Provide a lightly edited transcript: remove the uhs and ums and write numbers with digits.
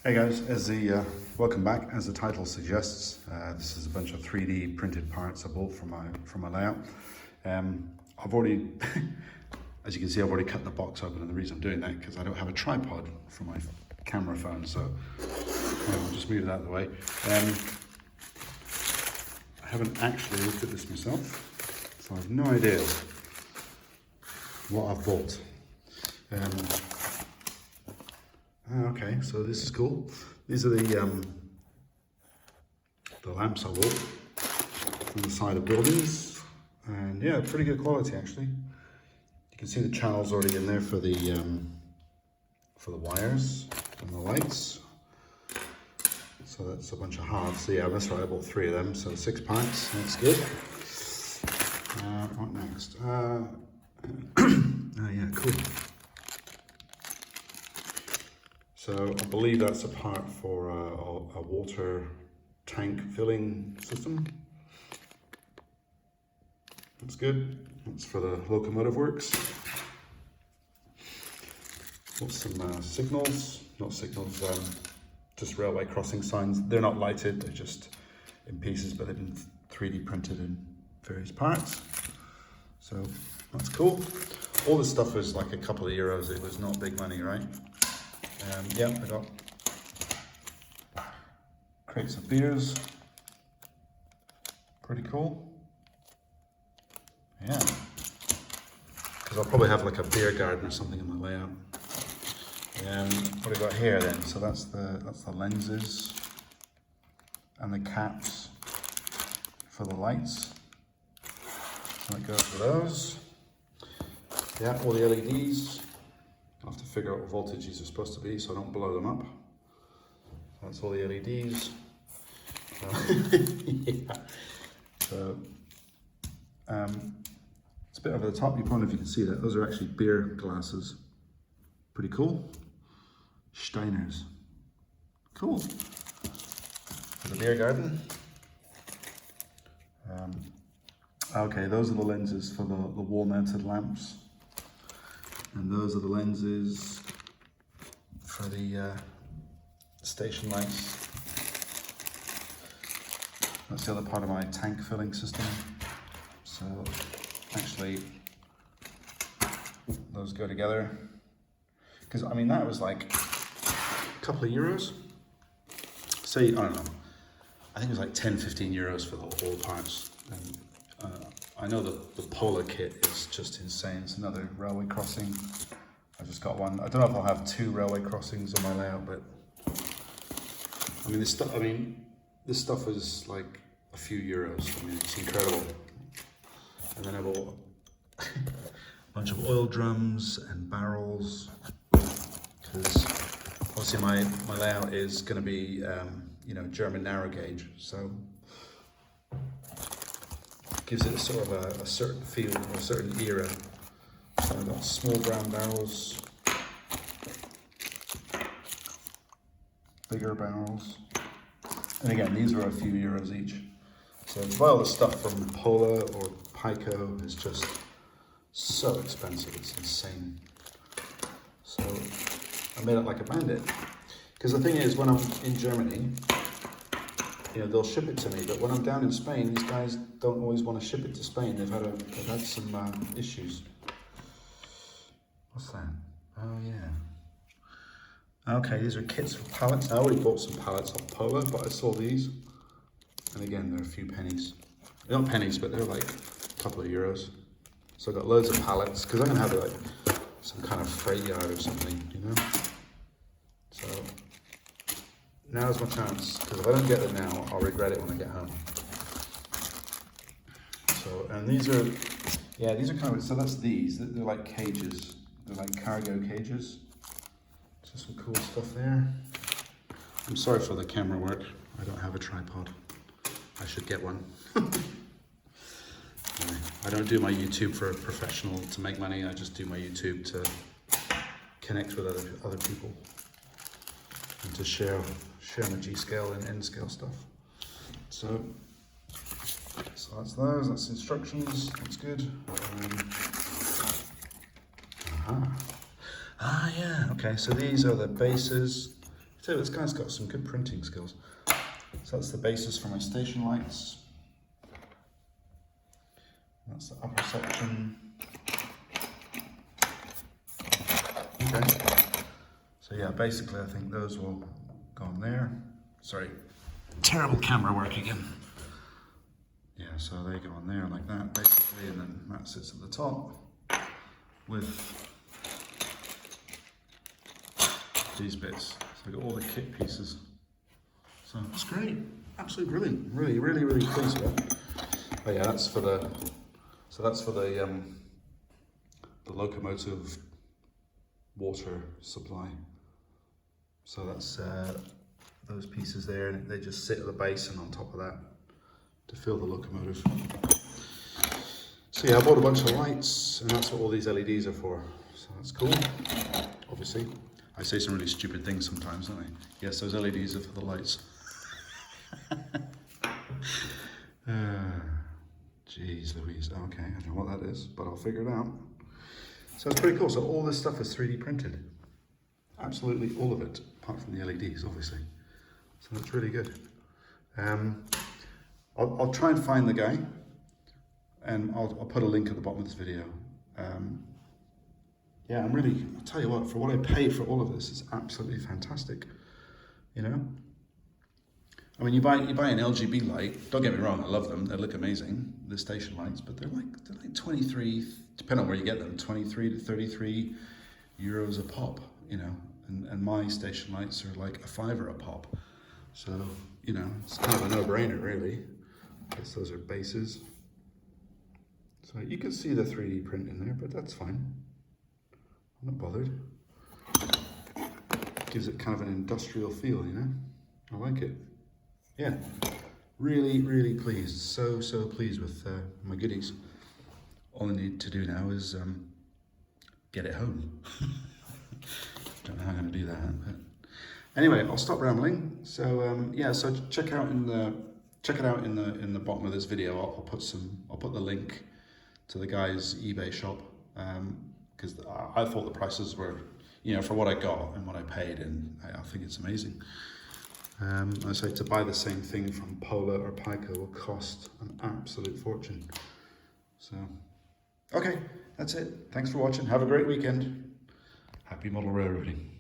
Hey guys, welcome back. As the title suggests, this is a bunch of 3D printed parts I bought from my layout. I've already, as you can see, I've already cut the box open, and the reason I'm doing that because I don't have a tripod for my camera phone, so I'll just move it out of the way. I haven't actually looked at this myself, so I have no idea what I've bought. Okay, so this is cool. These are the lamps I bought from the side of buildings, and yeah, pretty good quality actually. You can see the channels already in there for the wires and the lights. So that's a bunch of halves. So yeah, that's right. I bought 3 of them, so 6 parts. That's good. What next? Oh yeah, cool. So I believe that's a part for a water tank filling system. That's good. That's for the locomotive works. Got some signals, not signals, just railway crossing signs. They're not lighted, they're just in pieces, but they've been 3D printed in various parts. So that's cool. All this stuff was like a couple of euros. It was not big money, right? Yeah, I got crates of beers. Pretty cool. Yeah. Because I'll probably have like a beer garden or something in my layout. What do we got here then? So that's the lenses and the caps for the lights. So that goes for those. Yeah, all the LEDs. I'll have to figure out what voltage these are supposed to be so I don't blow them up. That's all the LEDs. Yeah. So it's a bit over the top. You probably, if you can see that, those are actually beer glasses. Pretty cool. Steiners. Cool. For the beer garden. Okay, those are the lenses for the wall-mounted lamps. And those are the lenses for the station lights. That's the other part of my tank filling system. So actually, those go together. Because I mean, that was like a couple of euros. Say, I don't know, I think it was like 10-15 euros for the whole parts. And I know that the polar kit is just insane. It's another railway crossing. I just got one. I don't know if I'll have 2 railway crossings on my layout, but I mean, this stuff was like a few euros. I mean, it's incredible. And then I bought a bunch of oil drums and barrels, because obviously my layout is going to be German narrow gauge, so gives it a sort of a certain feel or a certain era. So I've got small brown barrels, bigger barrels, and again, these are a few euros each. So to buy all the stuff from Polar or Pico is just so expensive, it's insane. So I made it like a bandit. Because the thing is, when I'm in Germany, they'll ship it to me, but when I'm down in Spain, these guys don't always want to ship it to Spain. They've had some issues. What's that? Oh yeah. Okay, these are kits for pallets. I already bought some pallets off Polar, but I saw these, and again, they're a few pennies. They're not pennies, but they're like a couple of euros. So I've got loads of pallets because I'm gonna have like some kind of freight yard or something, So now's my chance, because if I don't get it now, I'll regret it when I get home. So, and these are kind of, so that's these, they're like cages. They're like cargo cages. So some cool stuff there. I'm sorry for the camera work. I don't have a tripod. I should get one. I don't do my YouTube for a professional to make money. I just do my YouTube to connect with other people and to share my G-Scale and N-Scale stuff. So that's those, that's instructions, that's good. Yeah, okay, so these are the bases So this guy's got some good printing skills. So that's the basis for my station lights. That's the upper section. Okay. So yeah, basically I think those will go on there. Sorry, terrible camera work again. Yeah, so they go on there like that basically, and then that sits at the top with these bits. So I got all the kit pieces. So it's great, absolutely brilliant. Really, really, really pleased with it. Oh yeah, that's for the, so that's for the locomotive water supply. So that's those pieces there, and they just sit at the base and on top of that to fill the locomotive. So yeah, I bought a bunch of lights, and that's what all these LEDs are for. So that's cool, obviously. I say some really stupid things sometimes, don't I? Yes, those LEDs are for the lights. Jeez Louise, okay, I don't know what that is, but I'll figure it out. So it's pretty cool. So all this stuff is 3D printed. Absolutely all of it, apart from the LEDs, obviously. So that's really good. I'll try and find the guy, and I'll put a link at the bottom of this video. Yeah, I'll tell you what, for what I paid for all of this, it's absolutely fantastic, you know? I mean, you buy an LGB light, don't get me wrong, I love them, they look amazing, the station lights, but they're like 23, depending on where you get them, 23 to 33 euros a pop, you know? And my station lights are like a £5 a pop. So, you know, it's kind of a no-brainer, really. I guess those are bases. So you can see the 3D print in there, but that's fine. I'm not bothered. Gives it kind of an industrial feel, you know? I like it. Yeah, really, really pleased. So pleased with my goodies. All I need to do now is get it home. Don't know how I'm going to do that, but anyway, I'll stop rambling. So yeah, so check it out in the bottom of this video. I'll put the link to the guy's eBay shop, because I thought the prices were, you know, for what I got and what I paid, and I think it's amazing. I say to buy the same thing from Pola or Pico will cost an absolute fortune. So, okay, that's it. Thanks for watching. Have a great weekend. Happy model railroading.